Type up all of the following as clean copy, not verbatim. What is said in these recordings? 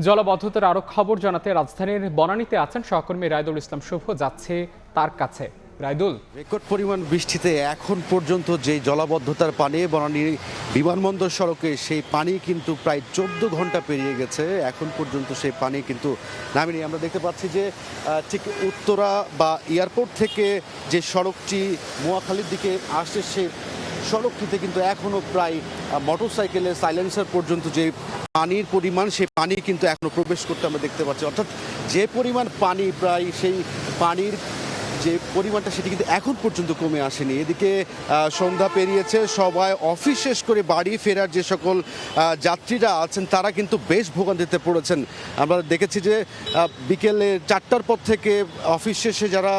জলাবদ্ধতার আরো খবর জানাতে রাজধানীর বনানীতে আছেন সহকর্মী রায়দুল ইসলাম শুভ, যাচ্ছে তার কাছে। রায়দুল, রেকর্ড পরিমাণ বৃষ্টিতে এখন পর্যন্ত যে জলাবদ্ধতার পানি বনানী বিমানবন্দর সড়কে সেই পানি কিন্তু প্রায় 14 ঘন্টা পেরিয়ে গেছে। এখন পর্যন্ত সেই পানি কিন্তু নামেনি। আমরা দেখতে পাচ্ছি যে ঠিক উত্তরা বা এয়ারপোর্ট থেকে যে সড়কটি মোয়াখালীর দিকে আসছে সেই সড়কটিতে কিন্তু এখনও প্রায় মোটরসাইকেলের সাইলেন্সার পর্যন্ত যে পানির পরিমাণ সেই পানি কিন্তু এখনও প্রবেশ করতে আমরা দেখতে পাচ্ছি। অর্থাৎ যে পরিমাণ পানি প্রায় সেই পানির যে পরিমাণটা সেটি কিন্তু এখন পর্যন্ত কমে আসেনি। এদিকে সন্ধ্যা পেরিয়েছে, সবাই অফিস শেষ করে বাড়ি ফেরার যে সকল যাত্রীরা আছেন তারা কিন্তু বেশ ভোগান্তিতে পড়েছেন। আমরা দেখেছি যে বিকেলে 4টার পর থেকে অফিস শেষে যারা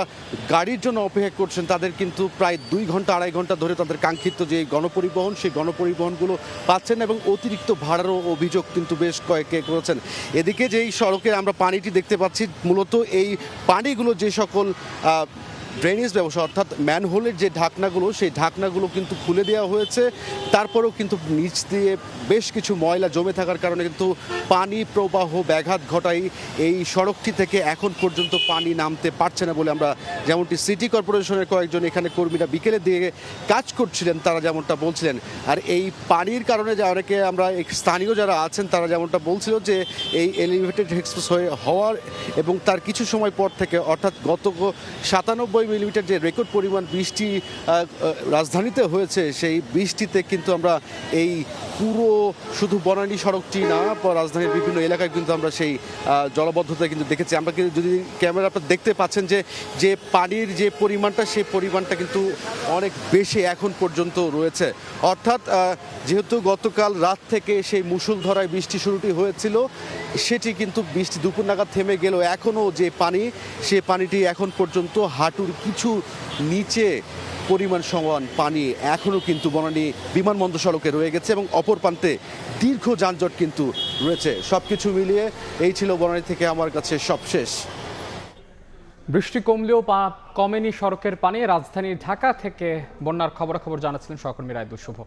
গাড়ির জন্য অপেক্ষা করছেন তাদের কিন্তু প্রায় 2 ঘন্টা 2.5 ঘন্টা ধরে তাদের কাঙ্ক্ষিত যে গণপরিবহন সেই গণপরিবহনগুলো পাচ্ছেন এবং অতিরিক্ত ভাড়ারও অভিযোগ কিন্তু বেশ কয়েকে করেছেন। এদিকে যেই সড়কে আমরা পানিটি দেখতে পাচ্ছি, মূলত এই পানিগুলো যে সকল ড্রেনেজ ব্যবস্থা অর্থাৎ ম্যানহোলের যে ঢাকনাগুলো সেই ঢাকনাগুলো কিন্তু খুলে দেওয়া হয়েছে। তারপরেও কিন্তু নিচ দিয়ে বেশ কিছু ময়লা জমে থাকার কারণে কিন্তু পানি প্রবাহ ব্যাঘাত ঘটায় এই সড়কটি থেকে এখন পর্যন্ত পানি নামতে পারছে না বলে আমরা যেমনটি সিটি কর্পোরেশনের কয়েকজন এখানে কর্মীরা বিকেলের দিকে কাজ করছিলেন তারা যেমনটা বলছিলেন। আর এই পানির কারণে যে অনেকে আমরা স্থানীয় যারা আছেন তারা যেমনটা বলছিল যে এই এলিভেটেড এক্সপ্রেসওয়ে হওয়ার এবং তার কিছু সময় পর থেকে অর্থাৎ গত 97 মিলিমিটার যে রেকর্ড পরিমাণ বৃষ্টি রাজধানীতে হয়েছে সেই বৃষ্টিতে কিন্তু আমরা এই পুরো শুধু বনানী সড়কটি না রাজধানীর বিভিন্ন এলাকায় কিন্তু আমরা সেই জলাবদ্ধতা কিন্তু দেখেছি। আমরা কিন্তু যদি ক্যামেরা আপনারা দেখতে পাচ্ছেন যে যে পানির যে পরিমাণটা সেই পরিমাণটা কিন্তু অনেক বেশি এখন পর্যন্ত রয়েছে। অর্থাৎ যেহেতু গতকাল রাত থেকে সেই মুষলধারায় বৃষ্টি শুরুটি হয়েছিল সেটি কিন্তু বৃষ্টি দুপুর নাগাদ থেমে গেলেও এখনও যে পানি সে পানিটি এখন পর্যন্ত হাঁটুর কিছু নিচে পরিমাণ সমান পানি এখনও কিন্তু বনানী বিমানবন্দর সড়কে রয়ে গেছে এবং অপর প্রান্তে দীর্ঘ যানজট কিন্তু রয়েছে। সব কিছু মিলিয়ে এই ছিল বনানী থেকে আমার কাছে সবশেষ। বৃষ্টি কমলেও কমেনি সড়কের পানি। রাজধানী ঢাকা থেকে বন্যার খবরাখবর জানাচ্ছিলেন সহকর্মী রায়দুল শুভ।